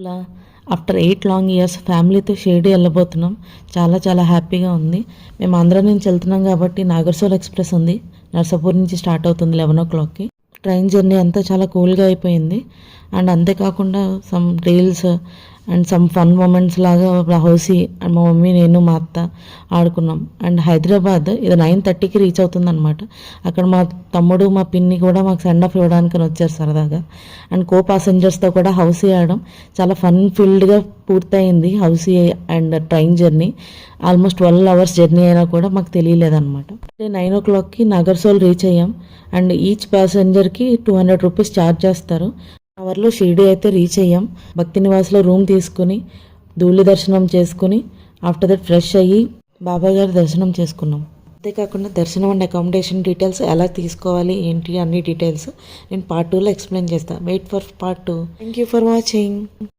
ఇలా after 8 long years ఫ్యామిలీతో షిరిడి వెళ్ళబోతున్నాం. చాలా చాలా హ్యాపీగా ఉంది. మేము ఆంధ్ర నుంచి వెళ్తున్నాం కాబట్టి నాగర్సోల్ ఎక్స్ప్రెస్ ఉంది. నర్సాపూర్ నుంచి స్టార్ట్ అవుతుంది 11 ట్రైన్ జర్నీ అంతా చాలా కూల్గా అయిపోయింది. అండ్ అంతేకాకుండా some reels and some fun moments లాగా హౌసీ అండ్ మా మమ్మీ నేను మా అత్త ఆడుకున్నాం. అండ్ హైదరాబాద్ ఇది 9:30కి రీచ్ అవుతుంది అనమాట. అక్కడ మా తమ్ముడు మా పిన్ని కూడా మాకు సెండ్ ఆఫ్ ఇవ్వడానికి వచ్చారు సరదాగా. అండ్ కో ప్యాసింజర్స్తో కూడా హౌసీ ఆడడం చాలా ఫన్ ఫీల్డ్గా పూర్తయింది. Housie and train journey almost 12 hours journey అయినా కూడా మాకు తెలియలేదన్నమాట. 9 నాగర్సోల్ రీచ్ అయ్యాం. అండ్ ఈచ్ ప్యాసింజర్కి 200 రూపీస్ ఛార్జ్ చేస్తారు. అవర్లో షిరిడి అయితే రీచ్ అయ్యాం. భక్తి నివాస్లో రూమ్ తీసుకుని ధూళి దర్శనం చేసుకుని ఆఫ్టర్ దట్ ఫ్రెష్ అయ్యి బాబాయ్ గారి దర్శనం చేసుకున్నాం. అంతేకాకుండా దర్శనం అండ్ అకామిడేషన్ డీటెయిల్స్ ఎలా తీసుకోవాలి ఏంటి అన్ని డీటెయిల్స్ నేను పార్ట్ 2లో ఎక్స్ప్లెయిన్ చేస్తాను. Wait for part 2. Thank you for watching.